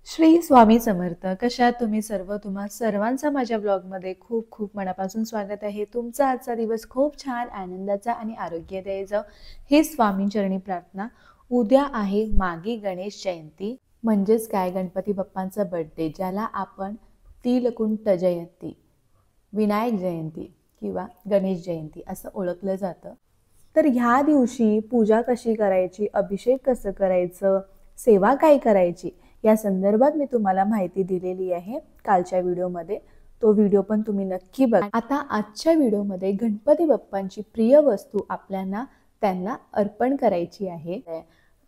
श्री स्वामी समर्थ. कशा आहात तुम्ही सर्व? तुम्हा सर्वांचा माझ्या ब्लॉगमध्ये खूप खूप मनापासून स्वागत आहे. तुमचा आजचा दिवस खूप छान आनंदाचा आणि आरोग्यदायी जाओ ही स्वामींचरणी प्रार्थना. उद्या आहे मागी गणेश जयंती, म्हणजेच काय, गणपती बाप्पांचा बर्थडे, ज्याला आपण तिलकुंट जयंती, विनायक जयंती किंवा गणेश जयंती असं ओळखलं जातं. तर ह्या दिवशी पूजा कशी करायची, अभिषेक कसं करायचं, सेवा काय करायची, या संदर्भात मी तुम्हाला माहिती दिलेली आहे कालच्या व्हिडिओमध्ये. तो व्हिडिओ पण तुम्ही नक्की बघा. आता आजच्या व्हिडिओमध्ये गणपती बाप्पांची प्रिय वस्तू आपल्याला त्यांना अर्पण करायची आहे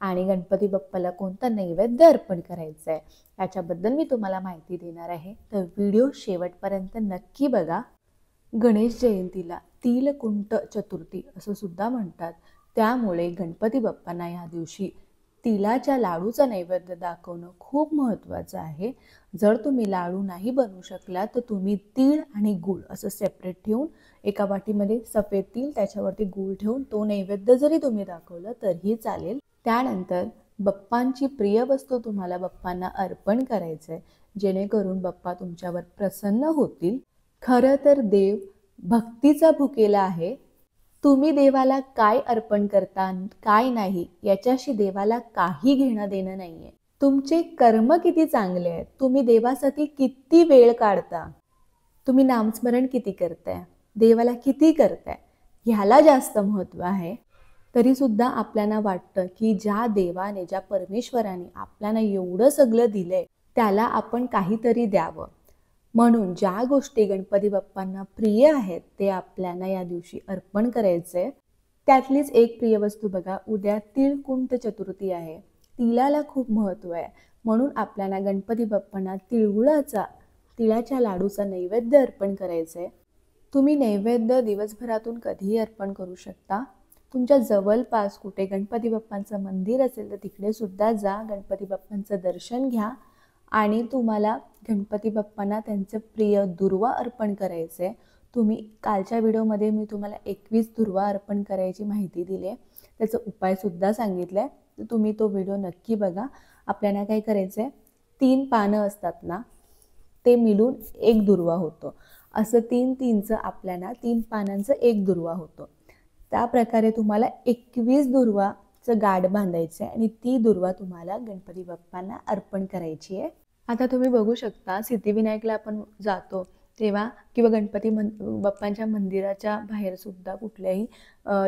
आणि गणपती बाप्पाला कोणता नैवेद्य अर्पण करायचा आहे याच्याबद्दल मी तुम्हाला माहिती देणार आहे. तर व्हिडिओ शेवटपर्यंत नक्की बघा. गणेश जयंतीला तिलकुंट चतुर्थी असं सुद्धा म्हणतात. त्यामुळे गणपती बाप्पांना या दिवशी तिलाच्या लाडूचा नैवेद्य दाखवणं खूप महत्त्वाचं आहे. जर तुम्ही लाडू नाही बनवू शकला तर तुम्ही तीळ आणि गूळ असं सेपरेट ठेवून एका वाटीमध्ये सफेद तीळ, त्याच्यावरती गूळ ठेवून तो नैवेद्य जरी तुम्ही दाखवलं तरीही चालेल. त्यानंतर बाप्पांची प्रिय वस्तू तुम्हाला बाप्पांना अर्पण करायचं आहे, जेणेकरून बाप्पा तुमच्यावर प्रसन्न होतील. खरं तर देव भक्तीचा भुकेला आहे. तुम्ही देवाला काय अर्पण करता, काय नाही, याच्याशी देवाला काही घेणं देणं नाहीये. तुमचे कर्म किती चांगले आहेत, तुम्ही देवासाठी किती वेळ काढता, तुम्ही नामस्मरण किती करताय, देवाला किती करताय, ह्याला जास्त महत्त्व आहे. तरी सुद्धा आपल्याला वाटतं की ज्या देवाने, ज्या परमेश्वराने आपल्याला एवढं सगळं दिलंय त्याला आपण काहीतरी द्यावं. म्हणून ज्या गोष्टी गणपती बाप्पांना प्रिय आहेत ते आपल्याला या दिवशी अर्पण करायचे. त्यातलीच एक प्रिय वस्तू बघा, उद्या तिळकुंट चतुर्थी आहे. तिळाला खूप महत्त्व आहे, म्हणून आपल्याला गणपती बाप्पांना तिळाच्या लाडूचा नैवेद्य अर्पण करायचं आहे. तुम्ही नैवेद्य दिवसभरातून कधीही अर्पण करू शकता. तुमच्या जवळपास कुठे गणपती बाप्पांचं मंदिर असेल तर तिकडे सुद्धा जा, गणपती बाप्पांचं दर्शन घ्या आणि तुम्हाला गणपती बाप्पांना त्यांचं प्रिय दुर्वा अर्पण करायचं आहे. तुम्ही कालच्या व्हिडिओमध्ये मी तुम्हाला 21 दुर्वा अर्पण करायची माहिती दिली आहे, त्याचा उपायसुद्धा सांगितलं आहे. तर तुम्ही तो व्हिडिओ नक्की बघा. आपल्याला काय करायचं आहे, 3 पानं असतात ना, ते मिळून एक दुर्वा होतो. असं 3-3चं आपल्याला 3 पानांचं एक दुर्वा होतो. त्या प्रकारे तुम्हाला 21 दुर्वाचं गाठ बांधायचं आहे आणि ती दुर्वा तुम्हाला गणपती बाप्पांना अर्पण करायची आहे. आता तुम्ही बघू शकता, सिद्धिविनायकला आपण जातो तेव्हा किंवा बाप्पांच्या मंदिराच्या बाहेर सुद्धा कुठल्याही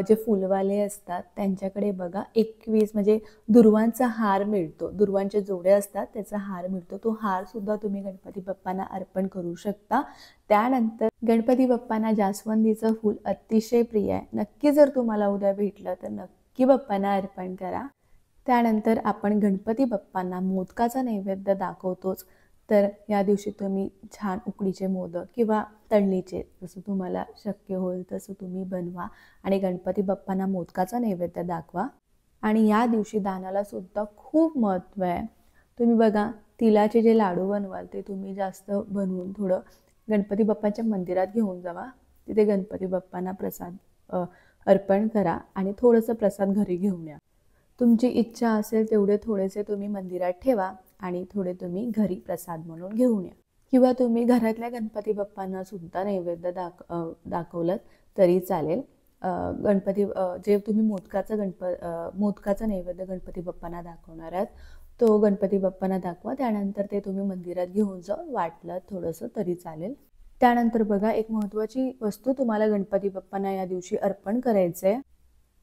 जे फुलवाले असतात त्यांच्याकडे बघा 21 म्हणजे दुर्वांचा हार मिळतो. दुर्वांचे जोडे असतात, त्याचा हार मिळतो. तो हार सुद्धा तुम्ही गणपती बाप्पांना अर्पण करू शकता. त्यानंतर गणपती बाप्पांना जास्वंदीचं फूल अतिशय प्रिय आहे. नक्की जर तुम्हाला उद्या भेटलं तर नक्की बाप्पांना अर्पण करा. त्यानंतर आपण गणपती बाप्पांना मोदकाचा नैवेद्य दाखवतोच. तर या दिवशी तुम्ही छान उकडीचे मोदक किंवा तळणीचे, जसं तुम्हाला शक्य होईल तसं तुम्ही बनवा आणि गणपती बाप्पांना मोदकाचा नैवेद्य दाखवा. आणि या दिवशी दानाला सुद्धा खूप महत्त्व आहे. तुम्ही बघा, तिळाचे जे लाडू बनवाल ते तुम्ही जास्त बनवून थोडं गणपती बाप्पाच्या मंदिरात घेऊन जावा. तिथे गणपती बाप्पांना प्रसाद अर्पण करा आणि थोडंसं प्रसाद घरी घेऊन या. तुमची इच्छा असेल तेवढे थोडेसे तुम्ही मंदिरात ठेवा आणि थोडे तुम्ही घरी प्रसाद म्हणून घेऊन या. किंवा तुम्ही घरातल्या गणपती बाप्पांना सुद्धा नैवेद्य दाखवलं तरी चालेल. जे तुम्ही मोदकाचा नैवेद्य गणपती बाप्पांना दाखवणार आहात तो गणपती बाप्पांना दाखवा. त्यानंतर ते तुम्ही मंदिरात घेऊन जाऊन वाटलं थोडंसं तरी चालेल. त्यानंतर बघा, एक महत्त्वाची वस्तू तुम्हाला गणपती बाप्पांना या दिवशी अर्पण करायचं आहे.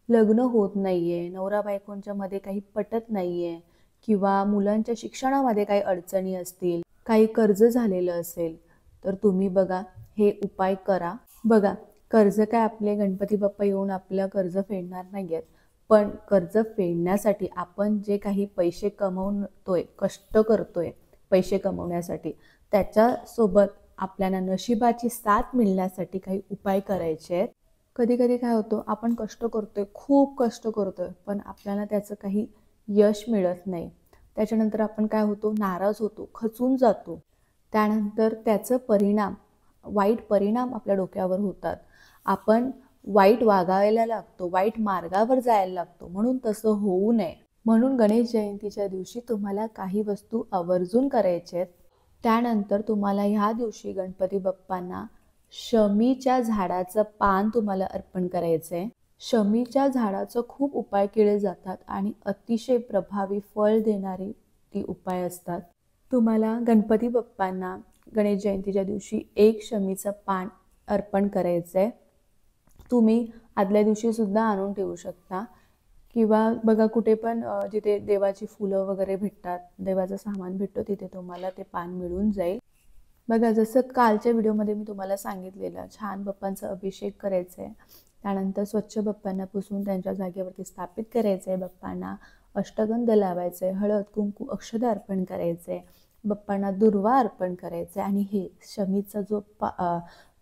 लग्न होत नाहीये, नवरा बायकोंच्या मध्ये काही पटत नाहीये किंवा मुलांच्या शिक्षणामध्ये काही अडचणी असतील, काही कर्ज झालेलं असेल तर तुम्ही बघा हे उपाय करा. बघा, कर्ज काय आपले गणपती बाप्पा येऊन आपलं कर्ज फेडणार नाहीयेत, पण कर्ज फेडण्यासाठी आपण जे काही पैसे कमवतोय, कष्ट करतोय पैसे कमवण्यासाठी, त्याच्यासोबत आपल्याला नशिबाची साथ मिळण्यासाठी काही उपाय करायचे आहेत. कधी कधी काय होतं, आपण कष्ट करतोय, खूप कष्ट करतोय, पण आपल्याला त्याचं काही यश मिळत नाही. त्याच्यानंतर आपण काय होतो, नाराज होतो, खचून जातो. त्यानंतर त्याचं वाईट परिणाम आपल्या डोक्यावर होतात. आपण वाईट वागायला लागतो, वाईट मार्गावर जायला लागतो. म्हणून तसं होऊ नये. म्हणून गणेश जयंतीच्या दिवशी तुम्हाला काही वस्तू आवर्जून करायचे आहेत. त्यानंतर तुम्हाला ह्या दिवशी गणपती बाप्पांना शमीच्या झाडाचं पान तुम्हाला अर्पण करायचं आहे. शमीच्या झाडाचं खूप उपाय केले जातात आणि अतिशय प्रभावी फळ देणारे ती उपाय असतात. तुम्हाला गणपती बाप्पांना गणेश जयंतीच्या दिवशी एक शमीचं पान अर्पण करायचं आहे. तुम्ही आदल्या दिवशी सुद्धा आणून ठेवू शकता किंवा बघा कुठे पण जिथे देवाची फुलं वगैरे भेटतात, देवाचं सामान भेटतो, तिथे तुम्हाला ते पान मिळून जाईल. बघा जसं कालच्या व्हिडिओमध्ये मी तुम्हाला सांगितलेलं, छान बाप्पांचा अभिषेक करायचा आहे. त्यानंतर स्वच्छ बाप्पांना पुसून त्यांच्या जागेवरती स्थापित करायचं आहे. बाप्पांना अष्टगंध लावायचं आहे, हळद कुंकू अक्षदा अर्पण करायचं आहे, बाप्पांना दुर्वा अर्पण करायचं आहे आणि हे शमीचा जो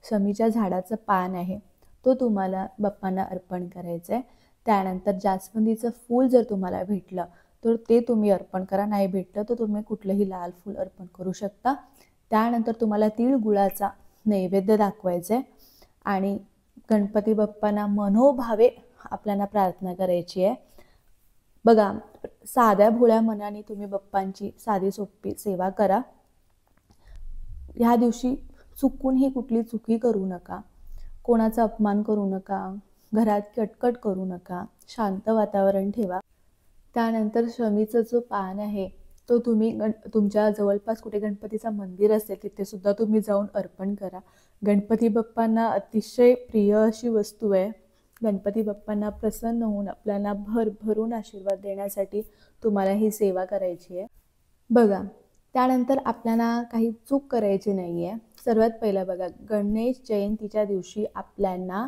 शमीच्या झाडाचं पान आहे तो तुम्हाला बाप्पांना अर्पण करायचं आहे. त्यानंतर जास्वंदीचं फूल जर तुम्हाला भेटलं तर ते तुम्ही अर्पण करा, नाही भेटलं तर तुम्ही कुठलंही लाल फूल अर्पण करू शकता. त्यानंतर तुम्हाला तीळ गुळाचा नैवेद्य दाखवायचं आहे आणि गणपती बाप्पांना मनोभावे आपल्याला प्रार्थना करायची आहे. बघा साध्या भोळ्या मनाने तुम्ही बाप्पांची साधी सोपी सेवा करा. ह्या दिवशी चुकूनही कुठली चुकी करू नका, कोणाचा अपमान करू नका, घरात कटकट करू नका, शांत वातावरण ठेवा. त्यानंतर शमीचं जो पान आहे तो तुम्ही तुमच्या जवळपास कुठे गणपतीचं मंदिर असेल तिथे सुद्धा तुम्ही जाऊन अर्पण करा. गणपती बाप्पांना अतिशय प्रिय अशी वस्तू आहे. गणपती बाप्पांना प्रसन्न होऊन आपल्याला भरभरून आशीर्वाद देण्यासाठी तुम्हाला ही सेवा करायची आहे. बघा त्यानंतर आपल्याला काही चूक करायची नाही आहे. सर्वात पहिलं बघा, गणेश जयंतीच्या दिवशी आपल्याला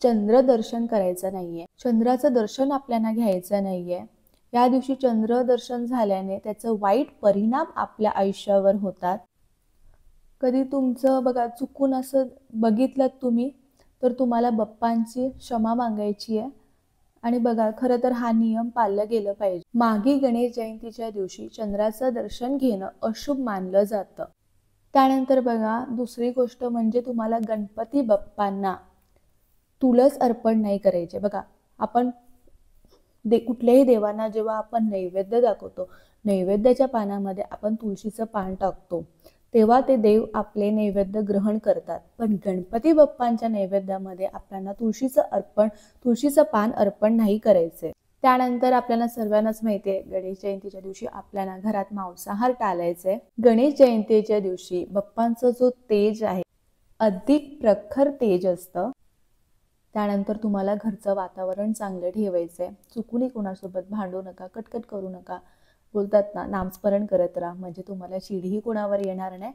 चंद्रदर्शन करायचं नाही आहे, चंद्राचं दर्शन आपल्याला घ्यायचं नाही आहे. या दिवशी चंद्रदर्शन झाल्याने त्याचं वाईट परिणाम आपल्या आयुष्यावर होतात. कधी तुमचं बघा चुकून असं बघितलं तुम्ही तर तुम्हाला बाप्पांची क्षमा मागायची आहे. आणि बघा खरं तर हा नियम पाळला गेला पाहिजे. मागे गणेश जयंतीच्या दिवशी चंद्राचं दर्शन घेणं अशुभ मानलं जातं. त्यानंतर बघा दुसरी गोष्ट म्हणजे तुम्हाला गणपती बाप्पांना तुळस अर्पण नाही करायचे. बघा आपण कुठल्याही देवांना जेव्हा आपण नैवेद्य दाखवतो, नैवेद्याच्या पानामध्ये आपण तुळशीचं पान टाकतो, तेव्हा ते देव आपले नैवेद्य ग्रहण करतात. पण गणपती बाप्पांच्या नैवेद्यामध्ये आपल्याला तुळशीचं पान अर्पण नाही करायचे. त्यानंतर आपल्याला सर्वांनाच माहिती आहे गणेश जयंतीच्या दिवशी आपल्याला घरात मांसाहार टाळायचे. गणेश जयंतीच्या दिवशी बाप्पांचं जो तेज आहे अधिक प्रखर तेज असतं. त्यानंतर तुम्हाला घरचं वातावरण चांगलं ठेवायचं आहे. चुकूनही कोणासोबत भांडू नका, कटकट करू नका. बोलतात ना, नामस्मरण करत राहा, म्हणजे तुम्हाला चिडही कोणावर येणार नाही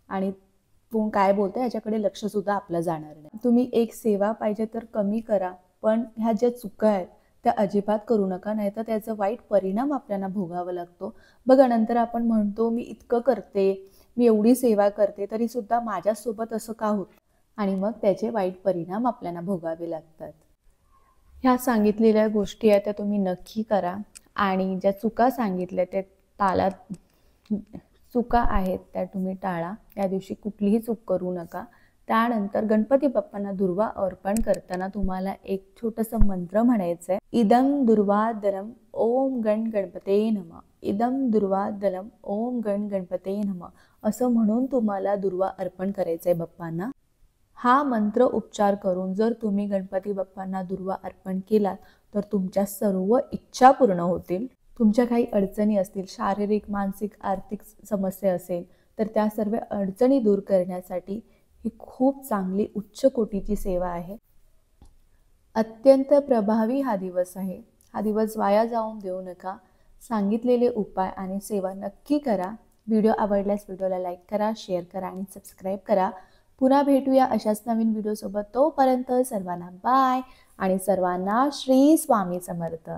आणि तू काय बोलते याच्याकडे लक्ष सुद्धा आपलं जाणार नाही. तुम्ही एक सेवा पाहिजे तर कमी करा, पण ह्या ज्या चुका आहेत त्या अजिबात करू नका, नाहीतर त्याचा वाईट परिणाम आपल्याला भोगावा लागतो. बघा नंतर आपण म्हणतो मी इतकं करते, मी एवढी सेवा करते तरी सुद्धा माझ्यासोबत असं का होत, आणि मग त्याचे वाईट परिणाम आपल्याला भोगावे लागतात. ह्या सांगितलेल्या गोष्टी आहेत त्या तुम्ही नक्की करा आणि ज्या चुका सांगितल्या त्या चुका आहेत त्या तुम्ही टाळा. या दिवशी कुठलीही चूक करू नका. त्यानंतर गणपती बाप्पांना दुर्वा अर्पण करताना तुम्हाला एक छोटंसं मंत्र म्हणायचं आहे. इदं दुर्वादलम ओम गण गणपते नमः, इदं दुर्वादलम ओम गण गणपते नमः असं म्हणून तुम्हाला दुर्वा अर्पण करायचं आहे बाप्पांना. हा मंत्र उच्चार करून जर तुम्ही गणपती बाप्पांना दुर्वा अर्पण केलात तर तुमच्या सर्व इच्छा पूर्ण होतील. तुमच्या काही अडचणी असतील, शारीरिक, मानसिक, आर्थिक समस्या असेल तर त्या सर्व अडचणी दूर करण्यासाठी ही खूप चांगली उच्च कोटीची सेवा आहे. अत्यंत प्रभावी हा दिवस आहे. हा दिवस वाया जाऊन देऊ नका. सांगितलेले उपाय आणि सेवा नक्की करा. व्हिडिओ आवडल्यास व्हिडिओला लाईक करा, शेअर करा आणि सबस्क्राईब करा. पुन्हा भेटूया अशाच नवीन व्हिडिओसोबत. तोपर्यंत सर्वांना बाय आणि सर्वांना श्री स्वामी समर्थ.